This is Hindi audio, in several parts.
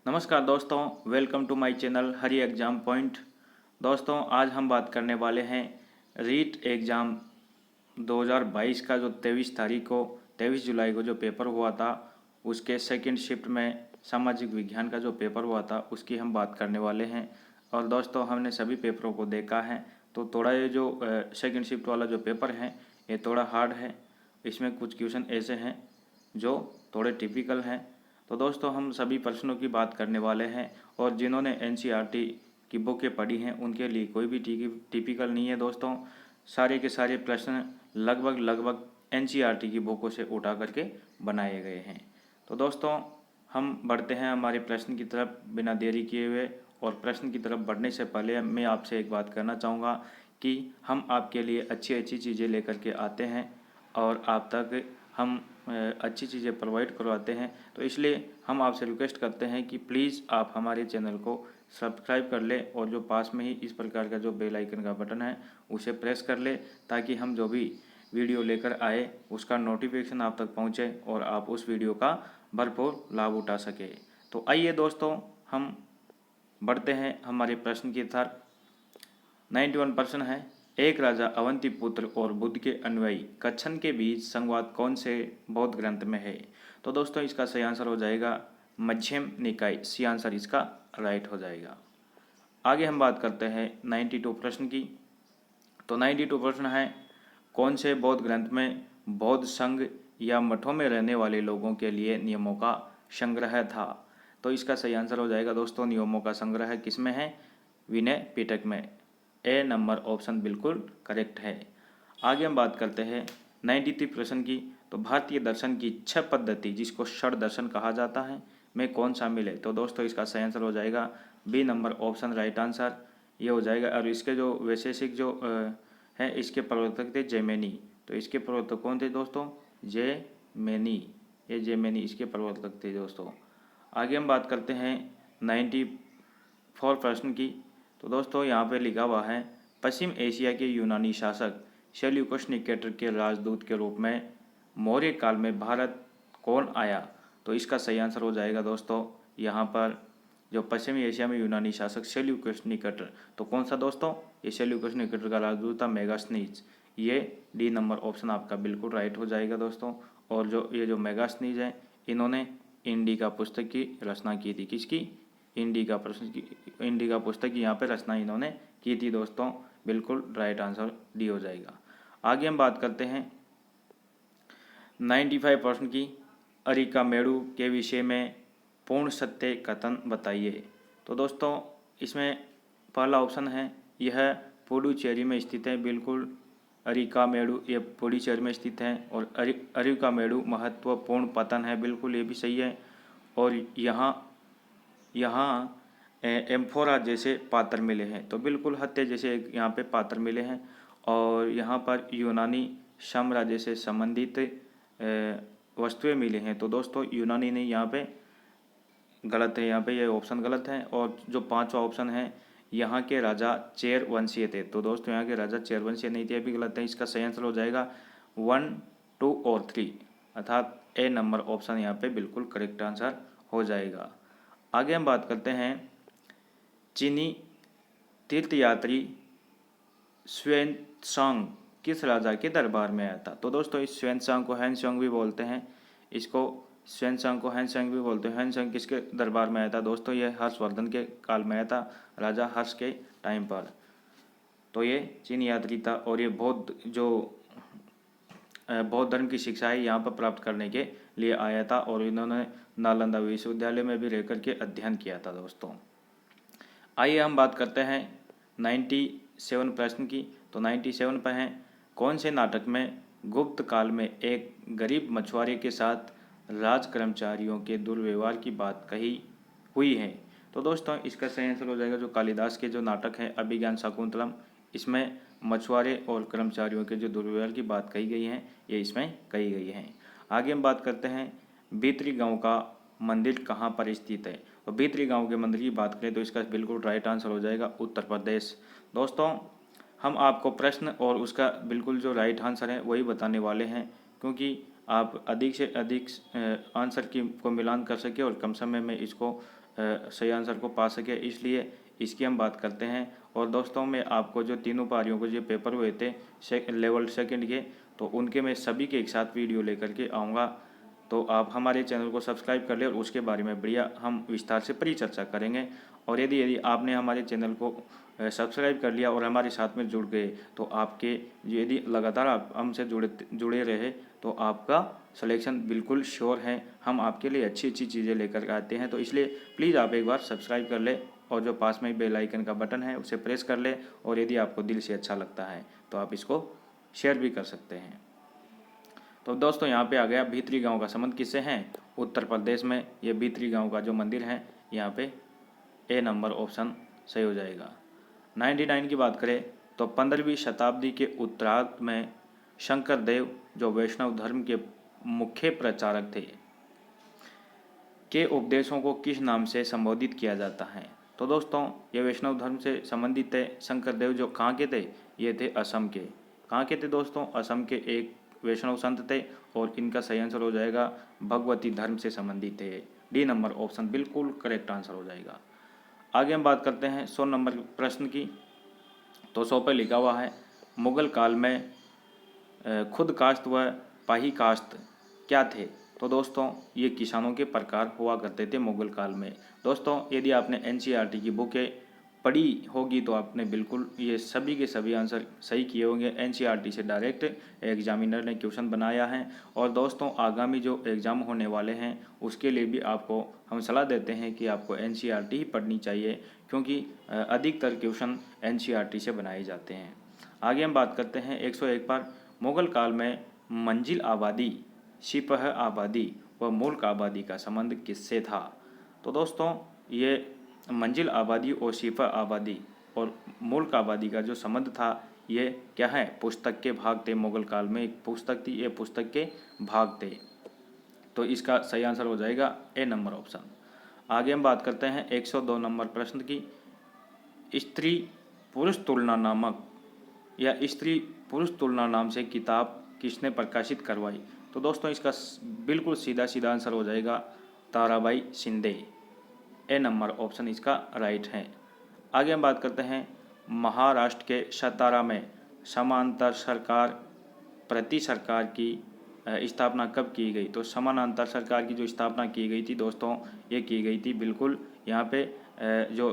नमस्कार दोस्तों, welcome to my channel Hari exam point. दोस्तों आज हम बात करने वाले हैं रीट एग्ज़ाम 2022 का जो 23 जुलाई को जो पेपर हुआ था, उसके सेकंड शिफ्ट में सामाजिक विज्ञान का जो पेपर हुआ था उसकी हम बात करने वाले हैं। और दोस्तों हमने सभी पेपरों को देखा है, तो थोड़ा ये जो सेकंड शिफ्ट वाला जो पेपर है ये थोड़ा हार्ड है। इसमें कुछ क्वेश्चन ऐसे हैं जो थोड़े टिपिकल हैं। तो दोस्तों हम सभी प्रश्नों की बात करने वाले हैं, और जिन्होंने एनसीईआरटी की बुकें पढ़ी हैं उनके लिए कोई भी टिपिकल नहीं है दोस्तों। सारे के सारे प्रश्न लगभग एनसीईआरटी की बुकों से उठा करके बनाए गए हैं। तो दोस्तों हम बढ़ते हैं हमारे प्रश्न की तरफ बिना देरी किए हुए। और प्रश्न की तरफ बढ़ने से पहले मैं आपसे एक बात करना चाहूँगा कि हम आपके लिए अच्छी अच्छी चीज़ें लेकर के आते हैं और आप तक हम अच्छी चीज़ें प्रोवाइड करवाते हैं। तो इसलिए हम आपसे रिक्वेस्ट करते हैं कि प्लीज़ आप हमारे चैनल को सब्सक्राइब कर ले, और जो पास में ही इस प्रकार का जो बेल आइकन का बटन है उसे प्रेस कर ले, ताकि हम जो भी वीडियो लेकर आए उसका नोटिफिकेशन आप तक पहुंचे और आप उस वीडियो का भरपूर लाभ उठा सके। तो आइए दोस्तों हम बढ़ते हैं हमारे प्रश्न की तरफ। 91 प्रश्न है, एक राजा अवंती पुत्र और बुद्ध के अनुयायी कच्छन के बीच संवाद कौन से बौद्ध ग्रंथ में है? तो दोस्तों इसका सही आंसर हो जाएगा मध्यम निकाय। सी आंसर इसका राइट हो जाएगा। आगे हम बात करते हैं 92 प्रश्न की। तो 92 प्रश्न है, कौन से बौद्ध ग्रंथ में बौद्ध संघ या मठों में रहने वाले लोगों के लिए नियमों का संग्रह था? तो इसका सही आंसर हो जाएगा दोस्तों, नियमों का संग्रह किसमें है? विनय पिटक में। ए नंबर ऑप्शन बिल्कुल करेक्ट है। आगे हम बात करते हैं 93 प्रश्न की। तो भारतीय दर्शन की 6 पद्धति जिसको षड दर्शन कहा जाता है में कौन शामिल है? तो दोस्तों इसका सही आंसर हो जाएगा B number option right answer ये हो जाएगा। और इसके जो वैशेषिक जो है इसके प्रवर्तक थे जैमिनी। तो इसके प्रवर्तक कौन थे दोस्तों? जैमिनी। ये जैमिनी इसके प्रवर्तक थे दोस्तों। आगे हम बात करते हैं 94 प्रश्न की। तो दोस्तों यहाँ पे लिखा हुआ है, पश्चिम एशिया के यूनानी शासक सेल्यूकस निकेटर के राजदूत के रूप में मौर्य काल में भारत कौन आया? तो इसका सही आंसर हो जाएगा दोस्तों यहाँ पर जो पश्चिमी एशिया में यूनानी शासक सेल्यूकस निकेटर। तो कौन सा दोस्तों? ये सेल्यूकस निकेटर का राजदूत था मेगास्थनीज। ये डी नंबर ऑप्शन आपका बिल्कुल राइट हो जाएगा दोस्तों। और जो ये जो मेगास्थनीज है इन्होंने इंडिका पुस्तक की रचना की थी। किसकी? इंडिका पुस्तक की यहाँ पे रचना इन्होंने की थी दोस्तों। बिल्कुल राइट आंसर डी हो जाएगा। आगे हम बात करते हैं 95 प्रश्न की। अरिकामेडु के विषय में पूर्ण सत्य कथन बताइए। तो दोस्तों इसमें पहला ऑप्शन है, यह पुडुचेरी में स्थित है। बिल्कुल अरिकामेडु ये पुडुचेरी में स्थित है। और अरिकामेडु महत्वपूर्ण पतन है। बिल्कुल ये भी सही है। और यहाँ एम्फोरा जैसे पात्र मिले हैं। तो बिल्कुल हत्या जैसे यहाँ पे पात्र मिले हैं। और यहाँ पर यूनानी साम्राज्य से संबंधित वस्तुएं मिली हैं। तो दोस्तों यूनानी नहीं, यहाँ पे गलत है, यहाँ पे ये ऑप्शन गलत है। और जो पांचवा ऑप्शन है, यहाँ के राजा चेर वंशीय थे। तो दोस्तों यहाँ के राजा चेर वंशीय नहीं थे, ये भी गलत है। इसका सही आंसर हो जाएगा 1, 2 और 3, अर्थात ए नंबर ऑप्शन यहाँ पे बिल्कुल करेक्ट आंसर हो जाएगा। आगे हम बात करते हैं चीनी तीर्थयात्री ह्वेनसांग किस राजा के दरबार में आया था? तो दोस्तों इस ह्वेनसांग को हैनसांग भी बोलते हैं। इसको ह्वेनसांग को हैनसांग भी बोलते हैं। ह्वेनसांग किसके दरबार में आया था दोस्तों? ये हर्षवर्धन के काल में आया था, राजा हर्ष के टाइम पर। तो ये चीनी यात्री था, और ये बौद्ध धर्म की शिक्षाएं यहाँ पर प्राप्त करने के लिए आया था। और इन्होंने नालंदा विश्वविद्यालय में भी रहकर के अध्ययन किया था दोस्तों। आइए हम बात करते हैं 97 प्रश्न की। तो 97 पर हैं, कौन से नाटक में गुप्त काल में एक गरीब मछुआरे के साथ राज कर्मचारियों के दुर्व्यवहार की बात कही हुई है? तो दोस्तों इसका सही आंसर हो जाएगा जो कालिदास के जो नाटक है अभिज्ञान शाकुंतलम, इसमें मछुआरे और कर्मचारियों के जो दुर्व्यवहार की बात कही गई है ये इसमें कही गई है। आगे हम बात करते हैं भीतरी गांव का मंदिर कहाँ पर स्थित है? तो भीतरी गांव के मंदिर की बात करें तो इसका बिल्कुल राइट आंसर हो जाएगा उत्तर प्रदेश। दोस्तों हम आपको प्रश्न और उसका बिल्कुल जो राइट आंसर है वही बताने वाले हैं, क्योंकि आप अधिक से अधिक आंसर की को मिलान कर सके और कम समय में इसको सही आंसर को पा सके, इसलिए इसकी हम बात करते हैं। और दोस्तों मैं आपको जो तीनों पारियों को जो पेपर हुए थे लेवल सेकंड के, तो उनके मैं सभी के एक साथ वीडियो लेकर के आऊँगा। तो आप हमारे चैनल को सब्सक्राइब कर ले और उसके बारे में बढ़िया हम विस्तार से परिचर्चा करेंगे। और यदि आपने हमारे चैनल को सब्सक्राइब कर लिया और हमारे साथ में जुड़ गए, तो आपके यदि लगातार आप हमसे जुड़े रहे तो आपका सिलेक्शन बिल्कुल श्योर है। हम आपके लिए अच्छी अच्छी चीज़ें लेकर आते हैं, तो इसलिए प्लीज़ आप एक बार सब्सक्राइब कर ले और जो पास में बेल आइकन का बटन है उसे प्रेस कर ले। और यदि आपको दिल से अच्छा लगता है तो आप इसको शेयर भी कर सकते हैं। तो दोस्तों यहाँ पे आ गया भीतरी गांव का संबंध किससे है? उत्तर प्रदेश में ये भीतरी गांव का जो मंदिर है, यहाँ पे ए नंबर ऑप्शन सही हो जाएगा। 99 की बात करें तो 15वीं शताब्दी के उत्तरार्ध में शंकर देव जो वैष्णव धर्म के मुख्य प्रचारक थे के उपदेशों को किस नाम से संबोधित किया जाता है? तो दोस्तों ये वैष्णव धर्म से संबंधित थे। शंकर देव जो कहाँ के थे? ये थे असम के। कहाँ के थे दोस्तों? असम के एक वैष्णव संत थे और इनका सही आंसर हो जाएगा भगवती धर्म से संबंधित थे। डी नंबर ऑप्शन बिल्कुल करेक्ट आंसर हो जाएगा। आगे हम बात करते हैं 100 नंबर प्रश्न की। तो 100 पे लिखा हुआ है मुगल काल में खुद काश्त व पाही काश्त क्या थे? तो दोस्तों ये किसानों के प्रकार हुआ करते थे मुगल काल में। दोस्तों यदि आपने एनसीईआरटी की बुकें पढ़ी होगी तो आपने बिल्कुल ये सभी के सभी आंसर सही किए होंगे। एनसीईआरटी से डायरेक्ट एग्जामिनर ने क्वेश्चन बनाया है। और दोस्तों आगामी जो एग्ज़ाम होने वाले हैं उसके लिए भी आपको हम सलाह देते हैं कि आपको एनसीईआरटी ही पढ़नी चाहिए, क्योंकि अधिकतर क्वेश्चन एनसीईआरटी से बनाए जाते हैं। आगे हम बात करते हैं 101 पर मुगल काल में मंजिल आबादी, सिपह आबादी व मुल्क आबादी का संबंध किससे था? तो दोस्तों ये मंजिल आबादी और सिपह आबादी और मुल्क आबादी का जो संबंध था ये क्या है? पुस्तक के भाग थे। मुगल काल में एक पुस्तक थी, ये पुस्तक के भाग थे। तो इसका सही आंसर हो जाएगा ए नंबर ऑप्शन। आगे हम बात करते हैं 102 नंबर प्रश्न की। स्त्री पुरुष तुलना नामक या स्त्री पुरुष तुलना नाम से किताब किसने प्रकाशित करवाई? तो दोस्तों इसका बिल्कुल सीधा सीधा आंसर हो जाएगा ताराबाई शिंदे। ए नंबर ऑप्शन इसका राइट है। आगे हम बात करते हैं महाराष्ट्र के सतारा में समांतर सरकार प्रति सरकार की स्थापना कब की गई? तो समानांतर सरकार की जो स्थापना की गई थी दोस्तों ये की गई थी बिल्कुल यहाँ पे जो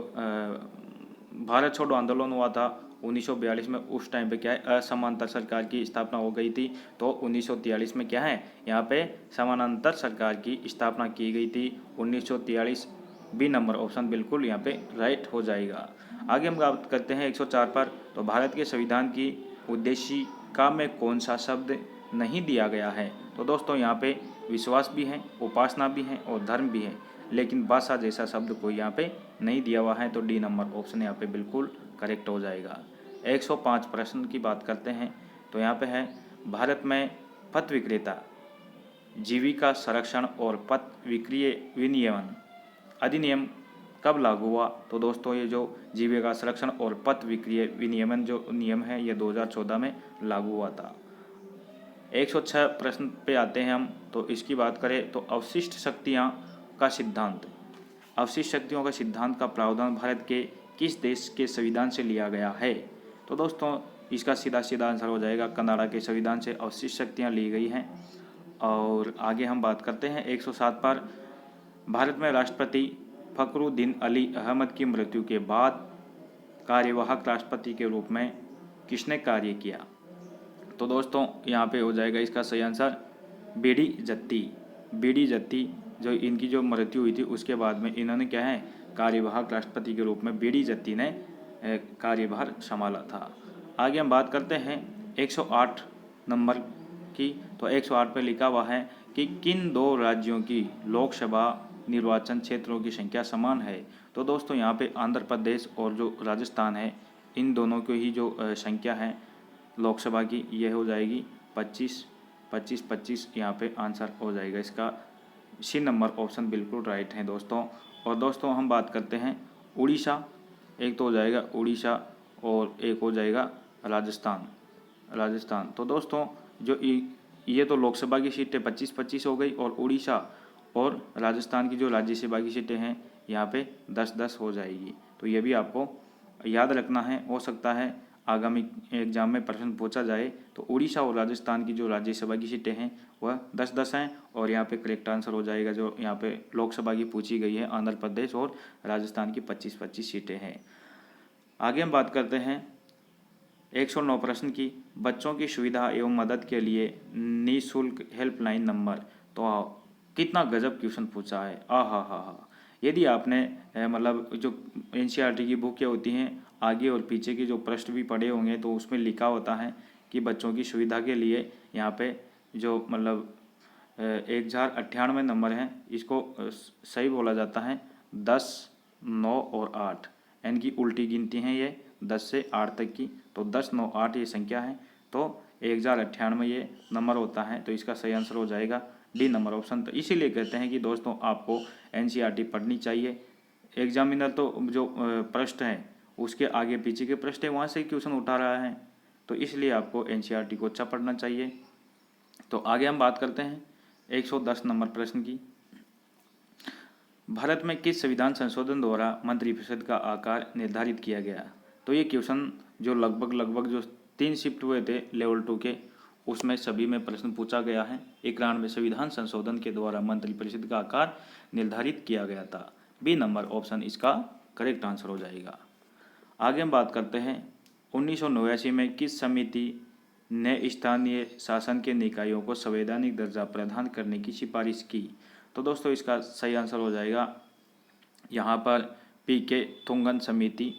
भारत छोड़ो आंदोलन हुआ था 1942 में, उस टाइम पे क्या है असमांतर सरकार की स्थापना हो गई थी। तो 1943 में क्या है यहाँ पे समानांतर सरकार की स्थापना की गई थी 1943। बी नंबर ऑप्शन बिल्कुल यहाँ पे राइट हो जाएगा। आगे हम बात करते हैं 104 पर। तो भारत के संविधान की उद्देशिका में कौन सा शब्द नहीं दिया गया है? तो दोस्तों यहाँ पे विश्वास भी है, उपासना भी है और धर्म भी है, लेकिन भाषा जैसा शब्द कोई यहाँ पे नहीं दिया हुआ है। तो डी नंबर ऑप्शन यहाँ पे बिल्कुल करेक्ट हो जाएगा। 105 प्रश्न की बात करते हैं। तो यहाँ पे है भारत में पथ विक्रेता जीविका संरक्षण और पथ विक्रय विनियमन अधिनियम कब लागू हुआ? तो दोस्तों ये जो जीविका संरक्षण और पथ विक्रय विनियमन जो नियम है ये 2014 में लागू हुआ था। 106 प्रश्न पे आते हैं हम। तो इसकी बात करें तो अवशिष्ट शक्तियाँ का सिद्धांत, अवशिष्ट शक्तियों का सिद्धांत का प्रावधान भारत के किस देश के संविधान से लिया गया है? तो दोस्तों इसका सीधा सीधा आंसर हो जाएगा कनाडा के संविधान से अवशिष्ट शक्तियाँ ली गई हैं। और आगे हम बात करते हैं 107 पर। भारत में राष्ट्रपति फखरुद्दीन अली अहमद की मृत्यु के बाद कार्यवाहक राष्ट्रपति के रूप में किसने कार्य किया? तो दोस्तों यहाँ पे हो जाएगा इसका सही आंसर बीडी जत्ती। बीडी जत्ती जो इनकी जो मृत्यु हुई थी उसके बाद में इन्होंने क्या है कार्यवाहक राष्ट्रपति के रूप में बीडी जत्ती ने कार्यभार संभाला था। आगे हम बात करते हैं 108 नंबर की। तो 108 पे लिखा हुआ है कि किन दो राज्यों की लोकसभा निर्वाचन क्षेत्रों की संख्या समान है? तो दोस्तों यहाँ पे आंध्र प्रदेश और जो राजस्थान है इन दोनों की ही जो संख्या है लोकसभा की यह हो जाएगी 25 यहाँ पे आंसर हो जाएगा इसका। सी नंबर ऑप्शन बिल्कुल राइट है दोस्तों। और दोस्तों हम बात करते हैं उड़ीसा, एक तो हो जाएगा उड़ीसा और एक हो जाएगा राजस्थान। तो दोस्तों जो ये तो लोकसभा की सीटें 25-25 हो गई, और उड़ीसा और राजस्थान की जो राज्यसभा की सीटें हैं यहाँ पे 10-10 हो जाएगी। तो ये भी आपको याद रखना है। हो सकता है आगामी एग्जाम में प्रश्न पूछा जाए तो उड़ीसा और राजस्थान की जो राज्यसभा की सीटें हैं वह 10-10 हैं, और यहाँ पे करेक्ट आंसर हो जाएगा जो यहाँ पे लोकसभा की पूछी गई है, आंध्र प्रदेश और राजस्थान की 25-25 सीटें हैं। आगे हम बात करते हैं 109 प्रश्न की, बच्चों की सुविधा एवं मदद के लिए निःशुल्क हेल्पलाइन नंबर। तो कितना गजब क्वेश्चन पूछा है, हा। यदि आपने मतलब जो एनसीईआरटी की बुक होती हैं आगे और पीछे के जो प्रश्न भी पढ़े होंगे तो उसमें लिखा होता है कि बच्चों की सुविधा के लिए यहाँ पे जो मतलब 1098 नंबर हैं, इसको सही बोला जाता है 10, 9 और 8, इनकी उल्टी गिनती हैं ये 10 से 8 तक की। तो 10, 9, 8 ये संख्या है, तो 1098 ये नंबर होता है। तो इसका सही आंसर हो जाएगा डी नंबर ऑप्शन। तो इसीलिए कहते हैं कि दोस्तों आपको एनसीईआरटी पढ़नी चाहिए। एग्जामिनर तो जो प्रश्न है उसके आगे पीछे के प्रश्न है वहाँ से क्वेश्चन उठा रहा है, तो इसलिए आपको एनसीईआरटी को अच्छा पढ़ना चाहिए। तो आगे हम बात करते हैं 110 नंबर प्रश्न की, भारत में किस संविधान संशोधन द्वारा मंत्रिपरिषद का आकार निर्धारित किया गया। तो ये क्वेश्चन जो लगभग जो 3 शिफ्ट हुए थे लेवल 2 के, उसमें सभी में प्रश्न पूछा गया है। 91 संविधान संशोधन के द्वारा मंत्रिपरिषद का आकार निर्धारित किया गया था। बी नंबर ऑप्शन इसका करेक्ट आंसर हो जाएगा। आगे हम बात करते हैं 1989 में किस समिति ने स्थानीय शासन के निकायों को संवैधानिक दर्जा प्रदान करने की सिफारिश की। तो दोस्तों इसका सही आंसर हो जाएगा यहाँ पर पीके थुंगन समिति।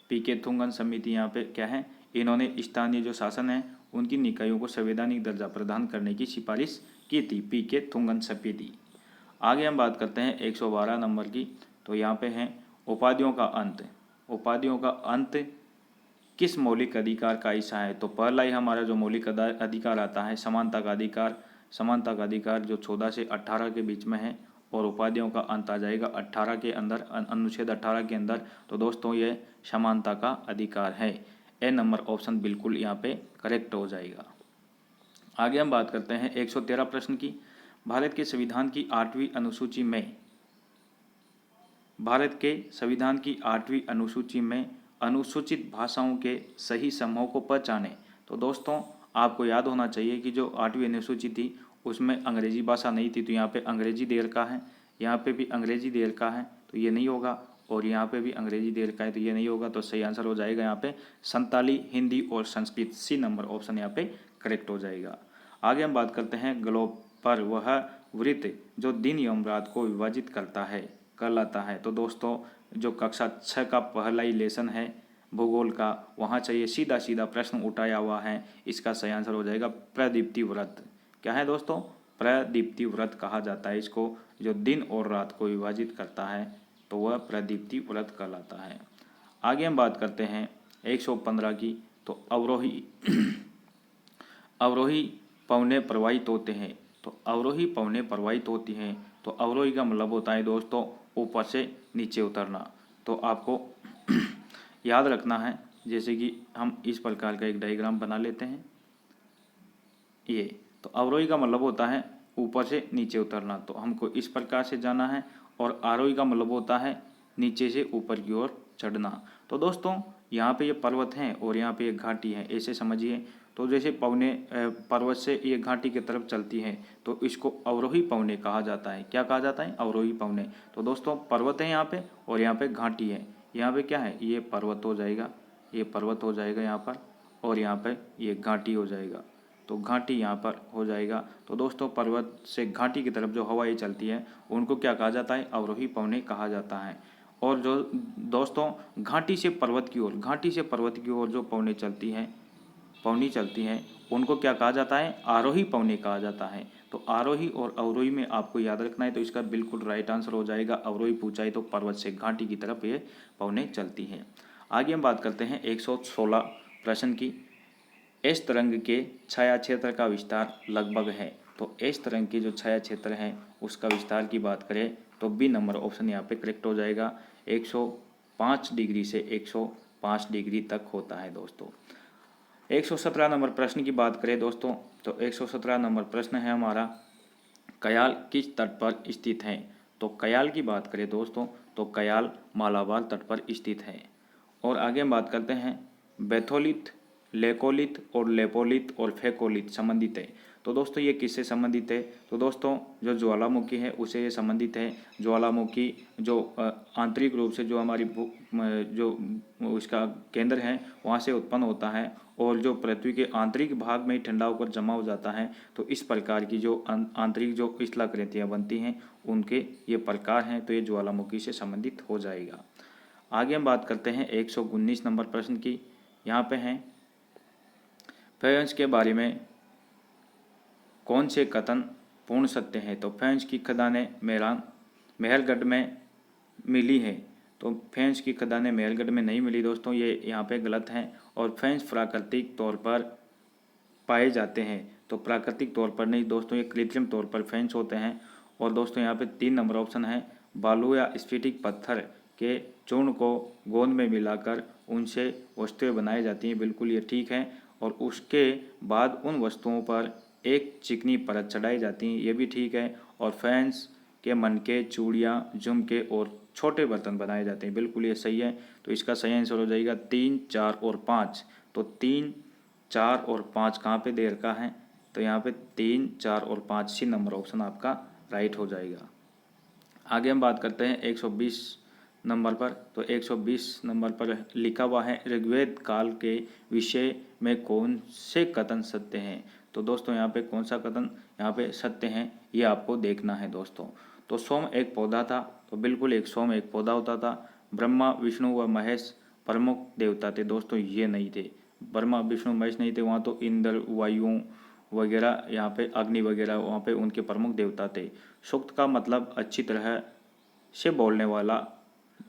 पीके थुंगन समिति यहाँ पे क्या है, इन्होंने स्थानीय जो शासन है उनकी निकायों को संवैधानिक दर्जा प्रदान करने की सिफारिश की थी, पीके थुंगन समिति। आगे हम बात करते हैं 112 नंबर की, तो यहाँ पे है उपाधियों का अंत। उपाधियों का अंत किस मौलिक अधिकार का हिस्सा है। तो पहला ही हमारा जो मौलिक अधिकार आता है समानता का अधिकार। समानता का अधिकार जो 14 से 18 के बीच में है, और उपाधियों का अंत आ जाएगा 18 के अंदर, अनुच्छेद 18 के अंदर। तो दोस्तों ये समानता का अधिकार है। ए नंबर ऑप्शन बिल्कुल यहाँ पे करेक्ट हो जाएगा। आगे हम बात करते हैं 113 प्रश्न की, भारत के संविधान की 8वीं अनुसूची में, भारत के संविधान की 8वीं अनुसूची में अनुसूचित भाषाओं के सही समूह को पहचाने। तो दोस्तों आपको याद होना चाहिए कि जो 8वीं अनुसूची थी उसमें अंग्रेजी भाषा नहीं थी, तो यहाँ पे अंग्रेजी दे रखा है, यहाँ पे भी अंग्रेजी दे रखा है तो ये नहीं होगा, और यहाँ पे भी अंग्रेजी दे रखा है तो ये नहीं होगा। तो सही आंसर हो जाएगा यहाँ पे संताली, हिंदी और संस्कृत। सी नंबर ऑप्शन यहाँ पे करेक्ट हो जाएगा। आगे हम बात करते हैं ग्लोब पर वह वृत्त जो दिन एवं रात को विभाजित करता है कहलाता है। तो दोस्तों जो कक्षा 6 का पहला ही लेसन है भूगोल का, वहाँ चाहिए सीधा सीधा प्रश्न उठाया हुआ है। इसका सही आंसर हो जाएगा प्रदीप्ति व्रत। क्या है दोस्तों, प्रदीप्ति व्रत कहा जाता है इसको, जो दिन और रात को विभाजित करता है तो वह प्रदीप्ति व्रत कहलाता है। आगे हम बात करते हैं 115 की, तो अवरोही अवरोही पवने प्रवाहित होते हैं। तो अवरोही पवने प्रवाहित होती हैं, तो अवरोही का मतलब होता है दोस्तों ऊपर से नीचे उतरना। तो आपको याद रखना है, जैसे कि हम इस प्रकार का एक डायग्राम बना लेते हैं ये। तो अवरोही का मतलब होता है ऊपर से नीचे उतरना, तो हमको इस प्रकार से जाना है। और आरोही का मतलब होता है नीचे से ऊपर की ओर चढ़ना। तो दोस्तों यहाँ पे ये पर्वत हैं और यहाँ पे एक घाटी है, ऐसे समझिए। तो जैसे पवने पर्वत से ये घाटी की तरफ चलती है तो इसको अवरोही पवने कहा जाता है। क्या कहा जाता है, अवरोही पवने। तो दोस्तों पर्वत है यहाँ पे और यहाँ पे घाटी है। यहाँ पे क्या है, ये पर्वत हो जाएगा, ये पर्वत हो जाएगा यहाँ पर, और यहाँ पे ये घाटी हो जाएगा। तो घाटी यहाँ पर हो जाएगा। तो दोस्तों पर्वत से घाटी की तरफ जो हवाएं चलती है उनको क्या कहा जाता है, अवरोही पवने कहा जाता है। और जो दोस्तों घाटी से पर्वत की ओर, घाटी से पर्वत की ओर जो पवनी चलती हैं उनको क्या कहा जाता है, आरोही पवने कहा जाता है। तो आरोही और अवरोही में आपको याद रखना है, तो इसका बिल्कुल राइट आंसर हो जाएगा अवरोही। पूछा है तो पर्वत से घाटी की तरफ ये पवने चलती हैं। आगे हम बात करते हैं 116 प्रश्न की, एस तरंग के छाया क्षेत्र का विस्तार लगभग है। तो एस तरंग के जो छाया क्षेत्र है उसका विस्तार की बात करें तो बी नंबर ऑप्शन यहाँ पे करेक्ट हो जाएगा। 105 डिग्री से 105 डिग्री तक होता है दोस्तों। 117 नंबर प्रश्न की बात करें दोस्तों, तो 117 नंबर प्रश्न है हमारा, कयाल किस तट पर स्थित है। तो कयाल की बात करें दोस्तों तो कयाल मालाबार तट पर स्थित है। और आगे हम बात करते हैं, बैथोलिथ, लेकोलिथ और लेपोलिथ और फेकोलिथ संबंधित है। तो दोस्तों ये किससे संबंधित है। तो दोस्तों जो ज्वालामुखी है उसे ये संबंधित है। ज्वालामुखी जो आंतरिक रूप से जो हमारी जो उसका केंद्र है वहाँ से उत्पन्न होता है और जो पृथ्वी के आंतरिक भाग में ठंडा होकर जमा हो जाता है। तो इस प्रकार की जो आंतरिक जो स्थलाकृतियाँ बनती हैं उनके ये प्रकार हैं। तो ये ज्वालामुखी से संबंधित हो जाएगा। आगे हम बात करते हैं 119 नंबर प्रश्न की। यहाँ पे हैं, फेयंस के बारे में कौन से कथन पूर्ण सत्य हैं। तो फेयंस की खदानें मेहरगढ़ में मिली है। तो फेयंस की खदानें मेहरगढ़ में नहीं मिली दोस्तों, ये यहाँ पे गलत हैं। और फेयंस प्राकृतिक तौर पर पाए जाते हैं। तो प्राकृतिक तौर पर नहीं दोस्तों, ये कृत्रिम तौर पर फेयंस होते हैं। और दोस्तों यहाँ पे 3 नंबर ऑप्शन है, बालू या स्फटिक पत्थर के चूर्ण को गोंद में मिलाकर उनसे वस्तुएं बनाई जाती हैं। बिल्कुल ये ठीक है। और उसके बाद उन वस्तुओं पर एक चिकनी परत चढ़ाई जाती है, ये भी ठीक है। और फेयंस के मनके, चूड़ियाँ, झुमके और छोटे बर्तन बनाए जाते हैं, बिल्कुल ये सही है। तो इसका सही आंसर हो जाएगा 3, 4 और 5। तो 3, 4 और 5 कहाँ पे दे रखा है। तो यहाँ पे 3, 4 और 5 सी नंबर ऑप्शन आपका राइट हो जाएगा। आगे हम बात करते हैं 120 नंबर पर। तो 120 नंबर पर लिखा हुआ है, ऋग्वेद काल के विषय में कौन से कथन सत्य हैं। तो दोस्तों यहाँ पे कौन सा कथन यहाँ पे सत्य हैं ये आपको देखना है दोस्तों। तो सोम एक पौधा था। तो बिल्कुल एक सोम एक पौधा होता था। ब्रह्मा, विष्णु व महेश प्रमुख देवता थे। दोस्तों ये नहीं थे, ब्रह्मा, विष्णु, महेश नहीं थे। वहाँ तो इंद्र, वायु वगैरह, यहाँ पे अग्नि वगैरह वहाँ पे उनके प्रमुख देवता थे। सूक्त का मतलब अच्छी तरह से बोलने वाला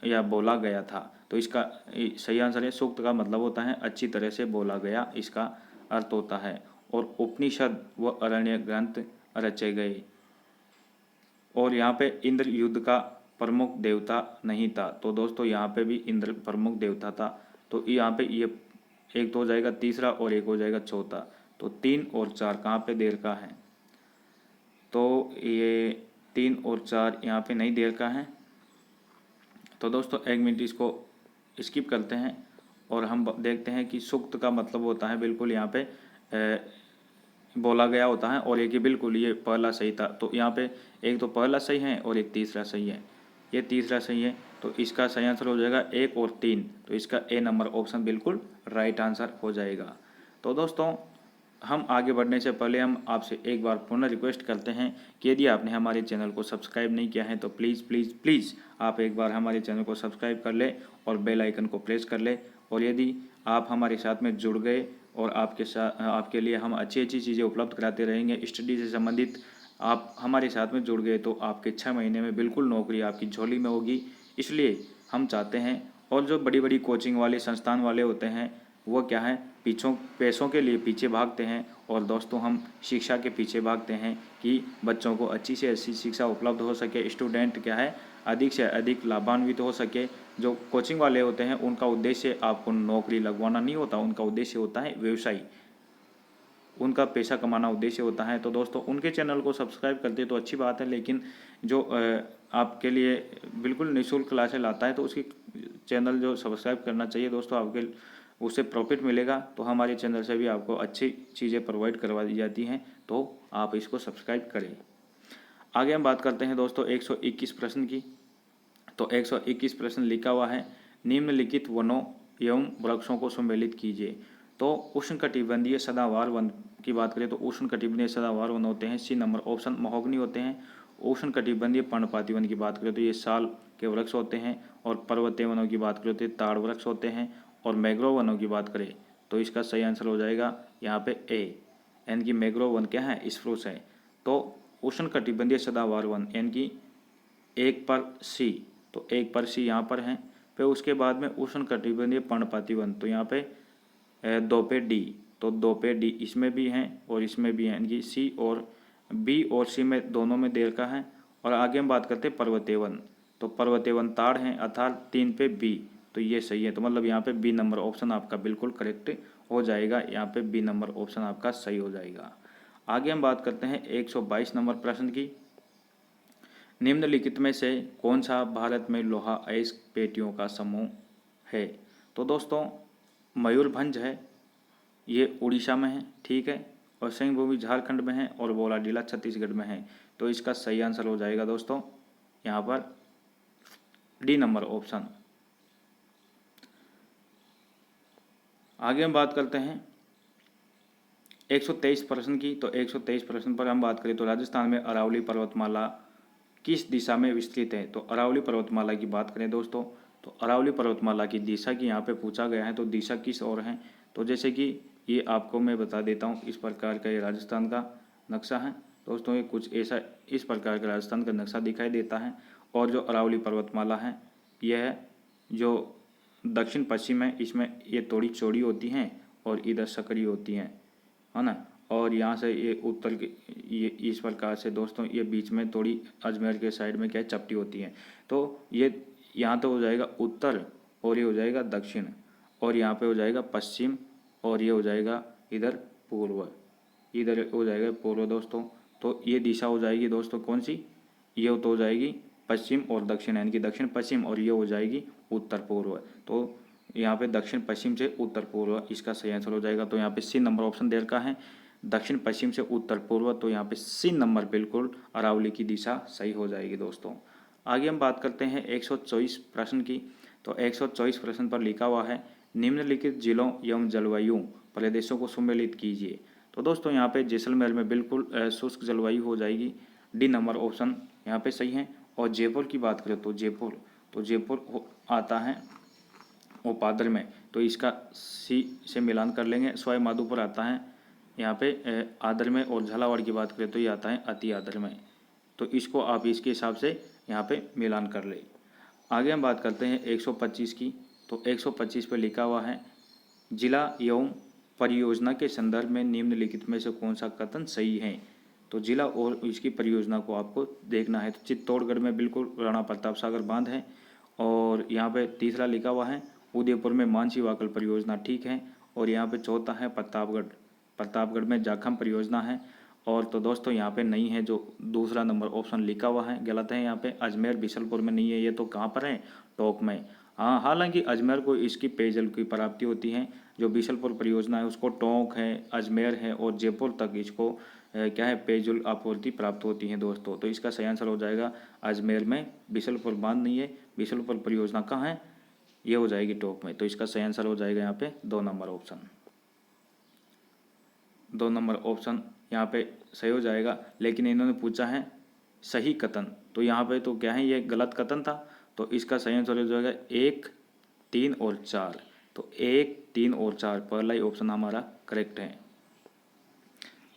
या बोला गया था। तो इसका सही आंसर है, सूक्त का मतलब होता है अच्छी तरह से बोला गया, इसका अर्थ होता है। और उपनिषद व अरण्य ग्रंथ रचे गए। और यहाँ पे इंद्र युद्ध का प्रमुख देवता नहीं था। तो दोस्तों यहाँ पे भी इंद्र प्रमुख देवता था। तो यहाँ पे ये एक तो हो जाएगा तीसरा और एक हो जाएगा चौथा। तो 3 और 4 कहाँ पे दे रखा है। तो ये 3 और 4 यहाँ पे नहीं दे रखा है। तो दोस्तों 1 मिनट इसको स्किप करते हैं और हम देखते हैं कि सूक्त का मतलब होता है बिल्कुल यहाँ पे बोला गया होता है। और एक ही बिल्कुल ये पहला सही था। तो यहाँ पे एक तो पहला सही है और एक तीसरा सही है, ये तीसरा सही है। तो इसका सही आंसर हो जाएगा 1 और 3। तो इसका ए नंबर ऑप्शन बिल्कुल राइट आंसर हो जाएगा। तो दोस्तों हम आगे बढ़ने से पहले हम आपसे एक बार पुनः रिक्वेस्ट करते हैं कि यदि आपने हमारे चैनल को सब्सक्राइब नहीं किया है तो प्लीज़ प्लीज़ प्लीज़ आप एक बार हमारे चैनल को सब्सक्राइब कर ले और बेल आइकन को प्रेस कर ले। और यदि आप हमारे साथ में जुड़ गए और आपके लिए हम अच्छी अच्छी चीज़ें उपलब्ध कराते रहेंगे स्टडी से संबंधित, आप हमारे साथ में जुड़ गए तो आपके 6 महीने में बिल्कुल नौकरी आपकी झोली में होगी। इसलिए हम चाहते हैं, और जो बड़ी बड़ी कोचिंग वाले संस्थान वाले होते हैं वो क्या है, पैसों के लिए पीछे भागते हैं। और दोस्तों हम शिक्षा के पीछे भागते हैं कि बच्चों को अच्छी से अच्छी शिक्षा उपलब्ध हो सके, स्टूडेंट क्या है अधिक से अधिक लाभान्वित हो सके। जो कोचिंग वाले होते हैं उनका उद्देश्य आपको नौकरी लगवाना नहीं होता, उनका उद्देश्य होता है व्यवसाय, उनका पैसा कमाना उद्देश्य होता है। तो दोस्तों उनके चैनल को सब्सक्राइब करते तो अच्छी बात है, लेकिन जो आपके लिए बिल्कुल निःशुल्क क्लासें लाता है तो उसकी चैनल जो सब्सक्राइब करना चाहिए दोस्तों, आपके उससे प्रॉफिट मिलेगा। तो हमारे चैनल से भी आपको अच्छी चीज़ें प्रोवाइड करवा दी जाती हैं, तो आप इसको सब्सक्राइब करें। आगे हम बात करते हैं दोस्तों 121 प्रश्न की। तो 121 प्रश्न लिखा हुआ है, निम्नलिखित वनों एवं वृक्षों को सम्मिलित कीजिए। तो उष्णकटिबंधीय सदाबहार वन की बात करें तो उष्णकटिबंधीय सदाबहार वन होते हैं, सी नंबर ऑप्शन महोगनी होते हैं। उष्णकटिबंधीय पर्णपाती वन की बात करें तो ये साल के वृक्ष होते हैं। और पर्वतीय वनों की बात करें तो ताड़ वृक्ष होते हैं। और मैग्रोव वनों की बात करें तो इसका सही आंसर हो जाएगा यहाँ पे ए, यानी कि मैग्रोव वन क्या है, स्प्रूस है। तो उष्णकटिबंधीय सदाबहार वन यानी कि 1 पर सी, तो 1 पर सी यहाँ पर है। फिर उसके बाद में उष्णकटिबंधीय पर्णपाती वन, तो यहाँ पे 2 पे डी, तो 2 पे डी इसमें भी हैं और इसमें भी हैं, यानी कि सी और बी और सी में दोनों में दे रखा है। और आगे हम बात करते हैं पर्वतीय वन, तो पर्वतीय वन ताड़ हैं अर्थात 3 पे बी, तो ये सही है। तो मतलब यहाँ पे बी नंबर ऑप्शन आपका बिल्कुल करेक्ट हो जाएगा, यहाँ पे बी नंबर ऑप्शन आपका सही हो जाएगा। आगे हम बात करते हैं 122 नंबर प्रश्न की। निम्नलिखित में से कौन सा भारत में लोहा अयस्क पेटियों का समूह है? तो दोस्तों मयूरभंज है, ये उड़ीसा में है, ठीक है, और सिंह भूमि झारखंड में है, और बोलाडीला छत्तीसगढ़ में है। तो इसका सही आंसर हो जाएगा दोस्तों यहाँ पर डी नंबर ऑप्शन। आगे हम बात करते हैं 123 प्रश्न की। तो 123 प्रश्न पर हम बात करें तो राजस्थान में अरावली पर्वतमाला किस दिशा में विस्तृत है? तो अरावली पर्वतमाला की बात करें दोस्तों तो अरावली पर्वतमाला की दिशा की यहाँ पे पूछा गया है, तो दिशा किस ओर है? तो जैसे कि ये आपको मैं बता देता हूँ, इस प्रकार का ये राजस्थान का नक्शा है दोस्तों। ये कुछ ऐसा इस प्रकार का राजस्थान का नक्शा दिखाई देता है। और जो अरावली पर्वतमाला है यह जो दक्षिण पश्चिम है, इसमें ये थोड़ी चौड़ी होती हैं और इधर सकरी होती हैं, है ना। और यहाँ से ये उत्तर के ये इस प्रकार से दोस्तों ये बीच में थोड़ी अजमेर के साइड में क्या है चपटी होती है। तो ये यहाँ तो हो जाएगा उत्तर, और ये हो जाएगा दक्षिण, और यहाँ पे हो जाएगा पश्चिम, और ये हो जाएगा इधर पूर्व, इधर हो जाएगा पूर्व दोस्तों। तो ये दिशा हो जाएगी दोस्तों कौन सी? ये तो हो जाएगी पश्चिम और दक्षिण, यानी कि दक्षिण पश्चिम, और ये हो जाएगी उत्तर पूर्व। तो यहाँ पे दक्षिण पश्चिम से उत्तर पूर्व इसका सही आंसर हो जाएगा। तो यहाँ पे सी नंबर ऑप्शन दे रखा है, दक्षिण पश्चिम से उत्तर पूर्व। तो यहाँ पे सी नंबर बिल्कुल अरावली की दिशा सही हो जाएगी दोस्तों। आगे हम बात करते हैं 124 प्रश्न की। तो 124 प्रश्न पर लिखा हुआ है निम्नलिखित जिलों एवं जलवायु प्रदेशों को सम्मिलित कीजिए। तो दोस्तों यहाँ पे जैसलमेर में बिल्कुल शुष्क जलवायु हो जाएगी, डी नंबर ऑप्शन यहाँ पे सही है। और जयपुर की बात करें तो जयपुर आता है उपाधर में, तो इसका सी से मिलान कर लेंगे। सवाई माधोपुर आता है यहाँ पे आदर में, और झालावाड़ की बात करें तो ये आता है अति आदर में। तो इसको आप इसके हिसाब से यहाँ पे मिलान कर ले। आगे हम बात करते हैं 125 की। तो 125 पे लिखा हुआ है जिला एवं परियोजना के संदर्भ में निम्नलिखित में से कौन सा कथन सही है? तो जिला और इसकी परियोजना को आपको देखना है। तो चित्तौड़गढ़ में बिल्कुल राणा प्रताप सागर बांध है, और यहाँ पे तीसरा लिखा हुआ है उदयपुर में मानसी वाकल परियोजना, ठीक है। और यहाँ पे चौथा है प्रतापगढ़ में जाखम परियोजना है। और तो दोस्तों यहाँ पे नहीं है, जो दूसरा नंबर ऑप्शन लिखा हुआ है गलत है। यहाँ पे अजमेर बिशलपुर में नहीं है, ये तो कहाँ पर है? टोंक में। हाँ, हालांकि अजमेर को इसकी पेयजल की प्राप्ति होती है। जो बिशलपुर परियोजना है उसको टोंक है, अजमेर है, और जयपुर तक इसको क्या है पेयजल आपूर्ति प्राप्त होती है दोस्तों। तो इसका सही आंसर हो जाएगा अजमेर में, बिशलपुर बांध नहीं है। बिशलपुर परियोजना कहाँ है? ये हो जाएगी टोंक में। तो इसका सही आंसर हो जाएगा यहाँ पे 2 नंबर ऑप्शन। 2 नंबर ऑप्शन यहाँ पे सही हो जाएगा। लेकिन इन्होंने पूछा है सही कथन, तो यहाँ पे तो क्या है ये गलत कथन था। तो इसका सही आंसर हो जाएगा 1, 3 और 4। तो 1, 3 और 4 पहला ही ऑप्शन हमारा करेक्ट है।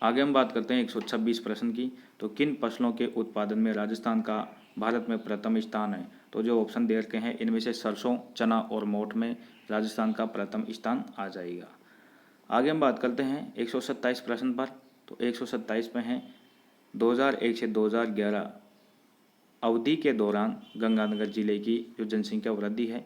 आगे हम बात करते हैं 126 प्रश्न की। तो किन फसलों के उत्पादन में राजस्थान का भारत में प्रथम स्थान है? तो जो ऑप्शन दे रखे हैं इनमें से सरसों, चना और मोठ में राजस्थान का प्रथम स्थान आ जाएगा। आगे हम बात करते हैं 127 प्रश्न पर। तो 127 में है 2001 से 2011 अवधि के दौरान गंगानगर जिले की जो जनसंख्या वृद्धि है,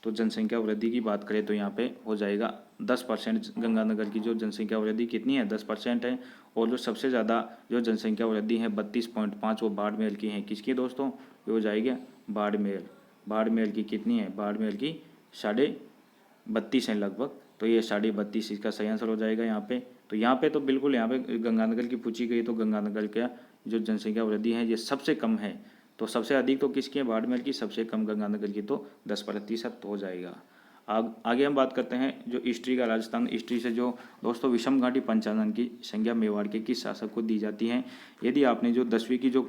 तो जनसंख्या वृद्धि की बात करें तो यहाँ पे हो जाएगा 10%। गंगानगर की जो जनसंख्या वृद्धि कितनी है? 10% है। और जो सबसे ज़्यादा जो जनसंख्या वृद्धि है 32.5 वो बाड़मेर की है। किसकी दोस्तों? ये हो जाएगी बाड़मेर की कितनी है? बाड़मेर की 32.5 है लगभग। तो ये 32.5 इसका सही आंसर हो जाएगा यहाँ पे। तो यहाँ पे तो बिल्कुल यहाँ पे गंगानगर की पूछी गई, तो गंगानगर का जो जनसंख्या वृद्धि है ये सबसे कम है। तो सबसे अधिक तो किसकी है? बाड़मेर की। सबसे कम गंगानगर की, तो 10% हो जाएगा। आगे हम बात करते हैं जो हिस्ट्री का, राजस्थान हिस्ट्री से जो दोस्तों विषम घाटी पंचानन की संज्ञा मेवाड़ के किस शासक को दी जाती है? यदि आपने जो 10वीं की जो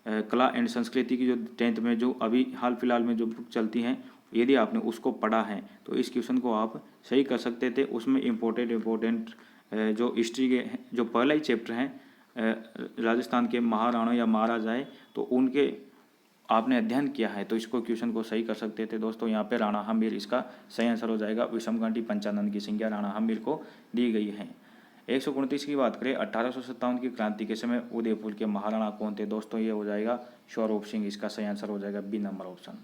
कला एंड संस्कृति की जो 10th में जो अभी हाल फिलहाल में जो बुक चलती हैं, यदि आपने उसको पढ़ा है तो इस क्वेश्चन को आप सही कर सकते थे। उसमें इम्पोर्टेंट जो हिस्ट्री के जो पहला ही चैप्टर है राजस्थान के महाराणा या महाराजाएं, तो उनके आपने अध्ययन किया है, तो इसको क्वेश्चन को सही कर सकते थे दोस्तों। यहाँ पे राणा हमीर इसका सही आंसर हो जाएगा। विषम घाटी पंचानन की संज्ञा राणा हमीर को दी गई है। 129 की बात करें 1857 की क्रांति के समय उदयपुर के महाराणा कौन थे? दोस्तों ये हो जाएगा स्वरूप सिंह। इसका सही आंसर हो जाएगा बी नंबर ऑप्शन।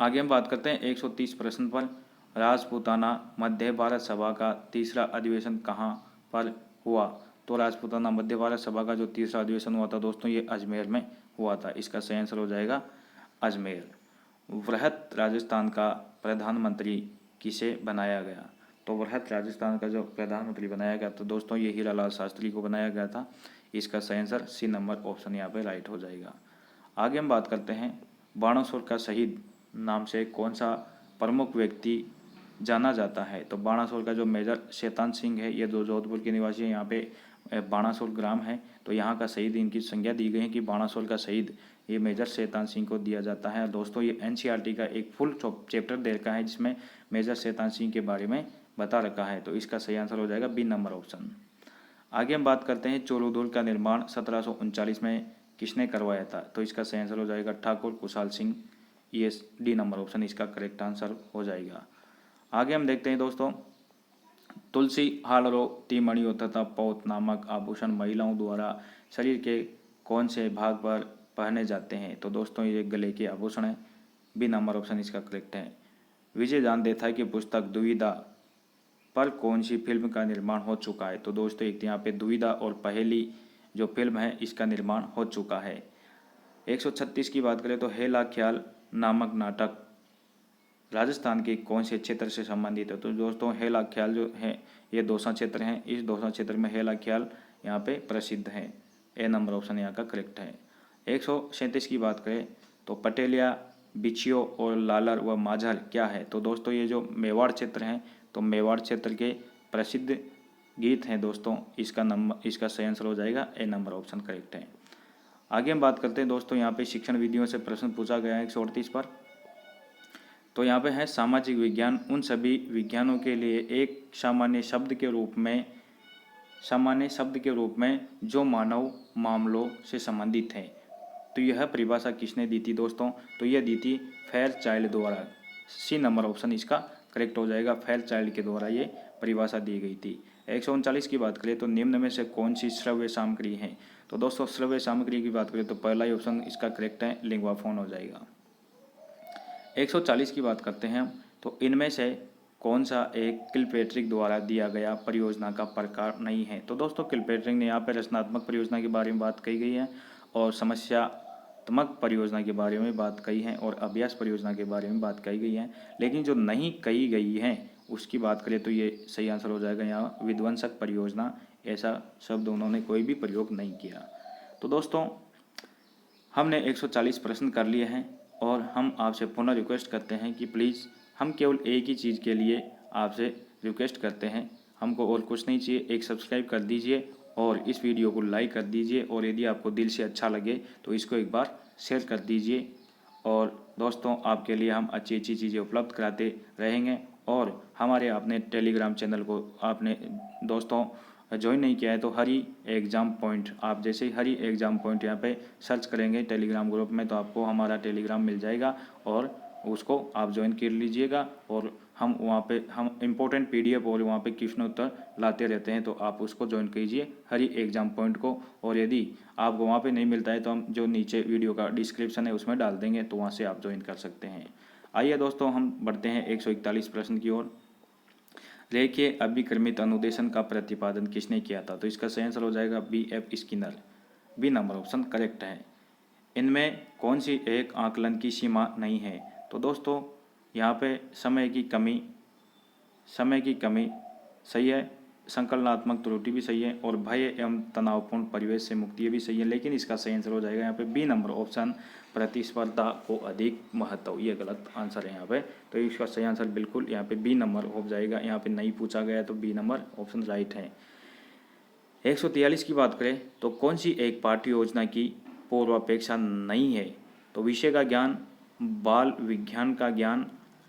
आगे हम बात करते हैं 130 प्रश्न पर। राजपूताना मध्य भारत सभा का तीसरा अधिवेशन कहाँ पर हुआ? तो राजपूताना मध्य भारत सभा का जो तीसरा अधिवेशन हुआ था दोस्तों ये अजमेर में हुआ था। इसका सही आंसर हो जाएगा अजमेर। वृहत राजस्थान का प्रधानमंत्री किसे बनाया गया? तो वृहत राजस्थान का जो प्रधानमंत्री बनाया गया तो दोस्तों ये हीरालाल शास्त्री को बनाया गया था। इसका सही आंसर सी नंबर ऑप्शन यहाँ पे राइट हो जाएगा। आगे हम बात करते हैं बाणासुर का शहीद नाम से कौन सा प्रमुख व्यक्ति जाना जाता है? तो बाणासुर का जो मेजर शैतान सिंह है ये जोधपुर के निवासी है। यहाँ पे बाणासुर ग्राम है तो यहाँ का शहीद इनकी संज्ञा दी गई है कि बाणासुर का शहीद ये मेजर शैतान सिंह को दिया जाता है। दोस्तों ये एनसीईआरटी का एक फुल चैप्टर दे रखा है जिसमें मेजर शैतान सिंह के बारे में बता रखा है। तो इसका सही आंसर हो जाएगा बी नंबर ऑप्शन। आगे हम बात करते हैं चोरुदुल का निर्माण 1739 में किसने करवाया था? तो इसका सही आंसर हो जाएगा ठाकुर कुशाल सिंह। ये डी नंबर ऑप्शन इसका करेक्ट आंसर हो जाएगा। आगे हम देखते हैं दोस्तों तुलसी हालरो तीमणियों तथा पौत नामक आभूषण महिलाओं द्वारा शरीर के कौन से भाग पर पहने जाते हैं? तो दोस्तों ये गले के आभूषण है। बी नंबर ऑप्शन इसका करेक्ट है। विजय दान देथा की पुस्तक दुविधा पर कौन सी फिल्म का निर्माण हो चुका है? तो दोस्तों एक यहाँ पे दुविधा और पहेली जो फिल्म है इसका निर्माण हो चुका है। 136 की बात करें तो हेला ख्याल नामक नाटक राजस्थान के कौन से क्षेत्र से संबंधित है? तो दोस्तों हेला ख्याल जो है ये दौसा क्षेत्र है। इस दौसा क्षेत्र में हेला ख्याल यहाँ पे प्रसिद्ध है। ए नंबर ऑप्शन यहाँ का करेक्ट है। 137 की बात करें तो पटेलिया बिछियो और लालर व माझर क्या है? तो दोस्तों ये जो मेवाड़ क्षेत्र है तो मेवाड़ क्षेत्र के प्रसिद्ध गीत हैं दोस्तों। इसका सही आंसर हो जाएगा ए नंबर ऑप्शन करेक्ट है। आगे हम बात करते हैं दोस्तों यहाँ पे शिक्षण विधियों से प्रश्न पूछा गया है 138 पर। तो यहाँ पे है सामाजिक विज्ञान उन सभी विज्ञानों के लिए एक सामान्य शब्द के रूप में जो मानव मामलों से संबंधित है। तो यह परिभाषा किसने दी थी दोस्तों? तो यह दी थी फेयरचाइल्ड द्वारा। सी नंबर ऑप्शन इसका करेक्ट हो जाएगा। फेयरचाइल्ड के द्वारा ये परिभाषा दी गई थी। 139 की बात करें तो निम्न में से कौन सी श्रव्य सामग्री है? तो दोस्तों श्रव्य सामग्री की बात करें तो पहला ही ऑप्शन इसका करेक्ट है, लिंगुआ फोन हो जाएगा। 140 की बात करते हैं तो इनमें से कौन सा एक किलपेट्रिक द्वारा दिया गया परियोजना का प्रकार नहीं है? तो दोस्तों किलपेट्रिक ने यहाँ पर रचनात्मक परियोजना के बारे में बात कही गई है और समस्यात्मक परियोजना के बारे में बात कही है और अभ्यास परियोजना के बारे में बात कही गई है। लेकिन जो नहीं कही गई है उसकी बात करें तो ये सही आंसर हो जाएगा यहाँ विध्वंसक परियोजना। ऐसा शब्द उन्होंने कोई भी प्रयोग नहीं किया। तो दोस्तों हमने 140 प्रश्न कर लिए हैं और हम आपसे पुनः रिक्वेस्ट करते हैं कि प्लीज़ हम केवल एक ही चीज़ के लिए आपसे रिक्वेस्ट करते हैं, हमको और कुछ नहीं चाहिए। एक सब्सक्राइब कर दीजिए और इस वीडियो को लाइक कर दीजिए और यदि आपको दिल से अच्छा लगे तो इसको एक बार शेयर कर दीजिए। और दोस्तों आपके लिए हम अच्छी अच्छी चीज़ें उपलब्ध कराते रहेंगे। और हमारे आपने टेलीग्राम चैनल को आपने दोस्तों ज्वाइन नहीं किया है तो हरी एग्ज़ाम पॉइंट, आप जैसे ही हरी एग्ज़ाम पॉइंट यहाँ पे सर्च करेंगे टेलीग्राम ग्रुप में तो आपको हमारा टेलीग्राम मिल जाएगा और उसको आप ज्वाइन कर लीजिएगा। और हम वहाँ पे हम इम्पोर्टेंट पीडीएफ और वहाँ पे क्वेश्चन उत्तर लाते रहते हैं तो आप उसको ज्वाइन कीजिए हरी एग्ज़ाम पॉइंट को। और यदि आपको वहाँ पे नहीं मिलता है तो हम जो नीचे वीडियो का डिस्क्रिप्शन है उसमें डाल देंगे तो वहाँ से आप ज्वाइन कर सकते हैं। आइए दोस्तों हम बढ़ते हैं 141 प्रश्न की ओर। रेखीय अभिक्रमित अनुदेशन का प्रतिपादन किसने किया था? तो इसका सही आंसर हो जाएगा B.F. स्किनर। बी नंबर ऑप्शन करेक्ट है। इनमें कौन सी एक आकलन की सीमा नहीं है? तो दोस्तों यहाँ पे समय की कमी सही है, संकलनात्मक त्रुटि भी सही है और भय एवं तनावपूर्ण परिवेश से मुक्ति भी सही है। लेकिन इसका सही आंसर हो जाएगा यहाँ पे बी नंबर ऑप्शन प्रतिस्पर्धा को अधिक महत्व। ये गलत आंसर है यहाँ पे। तो इसका सही आंसर बिल्कुल यहाँ पे बी नंबर हो जाएगा। यहाँ पे नहीं पूछा गया तो बी नंबर ऑप्शन राइट है। 143 की बात करें तो कौन सी एक पाठ्य योजना की पूर्वापेक्षा नहीं है? तो विषय का ज्ञान, बाल विज्ञान का ज्ञान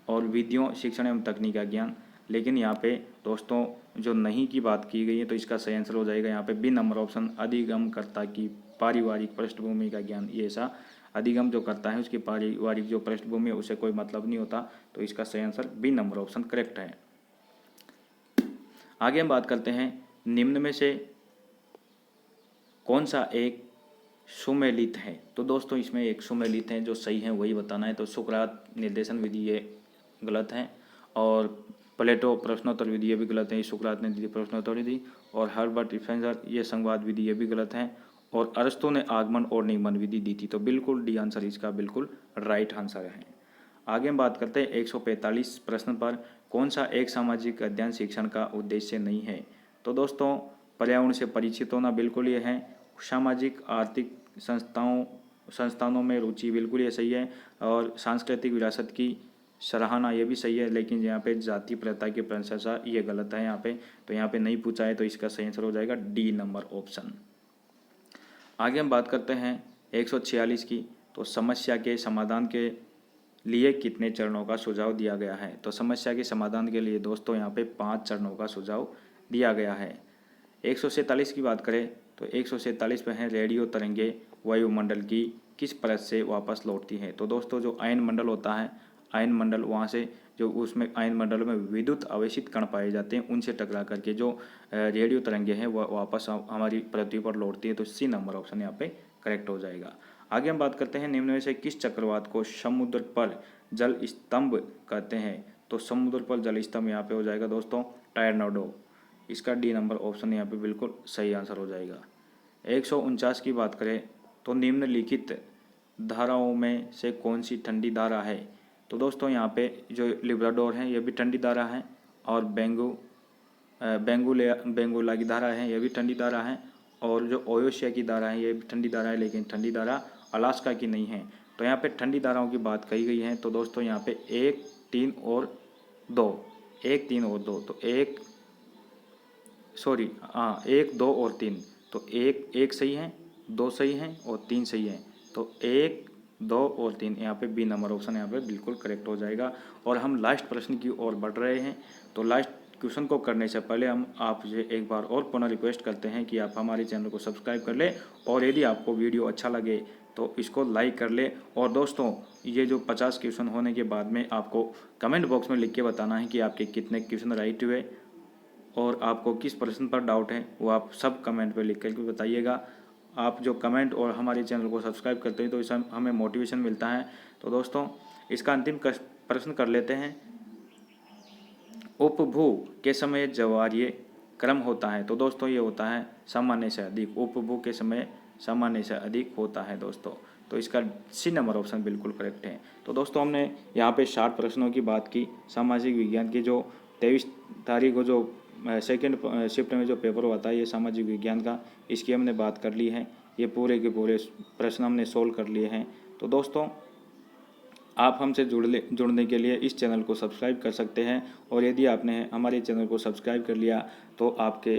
और विधियों शिक्षण एवं तकनीक का ज्ञान। लेकिन यहाँ पे दोस्तों जो नहीं की बात की गई है तो इसका सही आंसर हो जाएगा यहाँ पे बी नंबर ऑप्शन अधिगमकर्ता की पारिवारिक पृष्ठभूमि का ज्ञान। ये ऐसा अधिगम जो करता है उसकी पारिवारिक जो पृष्ठभूमि है उसे कोई मतलब नहीं होता। तो इसका सही answer B number option correct है। आगे हम बात करते हैं निम्न में से कौन सा एक सुमेलित है? तो दोस्तों इसमें एक सुमेलित है, जो सही है वही बताना है। तो सुकरात निर्देशन विधि ये गलत है और प्लेटो प्रश्नोत्तर विधि ये भी गलत है, सुकरात ने दी प्रश्नोत्तर विधि, और हर्बर्ट स्पेंसर ये संवाद विधि ये भी गलत है, और अरस्तु ने आगमन और निगमन विधि दी थी। तो बिल्कुल डी आंसर इसका बिल्कुल राइट आंसर है। आगे हम बात करते हैं 145 प्रश्न पर, कौन सा एक सामाजिक अध्ययन शिक्षण का उद्देश्य नहीं है। तो दोस्तों पर्यावरण से परिचित होना बिल्कुल ये है, सामाजिक आर्थिक संस्थानों में रुचि बिल्कुल ये सही है, और सांस्कृतिक विरासत की सराहना ये भी सही है, लेकिन यहाँ पे जाति प्रथा की प्रशंसा ये गलत है यहाँ पे, तो यहाँ पे नहीं पूछा है, तो इसका सही आंसर हो जाएगा डी नंबर ऑप्शन। आगे हम बात करते हैं 146 की, तो समस्या के समाधान के लिए कितने चरणों का सुझाव दिया गया है। तो समस्या के समाधान के लिए दोस्तों यहाँ पे 5 चरणों का सुझाव दिया गया है। 147 की बात करें तो 147 में है रेडियो तरंगे वायुमंडल की किस परत से वापस लौटती है। तो दोस्तों जो आयन मंडल होता है, आयन मंडल वहाँ से जो उसमें आयन मंडल में विद्युत आवेशित कण पाए जाते हैं, उनसे टकरा करके जो रेडियो तरंगे हैं वह वापस हमारी पृथ्वी पर लौटती है। तो सी नंबर ऑप्शन यहाँ पे करेक्ट हो जाएगा। आगे हम बात करते हैं निम्न में से किस चक्रवात को समुद्र पर जल स्तंभ कहते हैं। तो समुद्र पर जल स्तंभ यहाँ पे हो जाएगा दोस्तों टॉर्नेडो, इसका डी नंबर ऑप्शन यहाँ पे बिल्कुल सही आंसर हो जाएगा। 149 की बात करें तो निम्नलिखित धाराओं में से कौन सी ठंडी धारा है। तो दोस्तों यहाँ पे जो लिब्राडोर है ये भी ठंडी धारा है, और बेंगुला की धारा है ये भी ठंडी धारा है, और जो ओयोशिया की धारा है ये भी ठंडी धारा है, लेकिन ठंडी धारा अलास्का की नहीं है। तो यहाँ पे ठंडी धाराओं की बात कही गई है। तो दोस्तों यहाँ पे 1, 3 और 2, 1, 3 और 2, तो 1, 2 और 3, तो 1 सही है, 2 सही है और 3 सही है। तो 1, 2 और 3 यहाँ पे बी नंबर ऑप्शन यहाँ पे बिल्कुल करेक्ट हो जाएगा। और हम लास्ट प्रश्न की ओर बढ़ रहे हैं। तो लास्ट क्वेश्चन को करने से पहले हम आपसे एक बार और पुनः रिक्वेस्ट करते हैं कि आप हमारे चैनल को सब्सक्राइब कर लें, और यदि आपको वीडियो अच्छा लगे तो इसको लाइक कर ले। और दोस्तों ये जो 50 क्वेश्चन होने के बाद में आपको कमेंट बॉक्स में लिख के बताना है कि आपके कितने क्वेश्चन राइट हुए, और आपको किस प्रश्न पर डाउट है वो आप सब कमेंट पे लिख करके बताइएगा। आप जो कमेंट और हमारे चैनल को सब्सक्राइब करते हैं तो इससे हमें मोटिवेशन मिलता है। तो दोस्तों इसका अंतिम प्रश्न कर लेते हैं। उपभू के समय जवार्य क्रम होता है। तो दोस्तों ये होता है सामान्य से अधिक, उपभू के समय सामान्य से अधिक होता है दोस्तों। तो इसका सी नंबर ऑप्शन बिल्कुल करेक्ट है। तो दोस्तों हमने यहाँ पे 60 प्रश्नों की बात की। सामाजिक विज्ञान की जो 23 तारीख को जो सेकेंड शिफ्ट में जो पेपर हुआ था ये सामाजिक विज्ञान का, इसकी हमने बात कर ली है। ये पूरे के पूरे प्रश्न हमने सोल्व कर लिए हैं। तो दोस्तों आप हमसे जुड़ने के लिए इस चैनल को सब्सक्राइब कर सकते हैं, और यदि आपने हमारे चैनल को सब्सक्राइब कर लिया तो आपके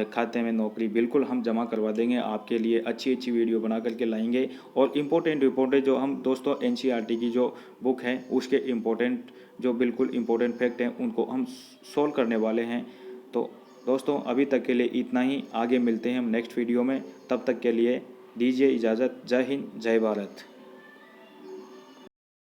खाते में नौकरी बिल्कुल हम जमा करवा देंगे। आपके लिए अच्छी अच्छी वीडियो बना करके लाएंगे, और इम्पोर्टेंट जो हम दोस्तों NCERT की जो बुक है उसके जो बिल्कुल इम्पोर्टेंट फैक्ट हैं उनको हम सोल्व करने वाले हैं। तो दोस्तों अभी तक के लिए इतना ही, आगे मिलते हैं हम नेक्स्ट वीडियो में। तब तक के लिए दीजिए इजाज़त। जय हिंद, जय भारत।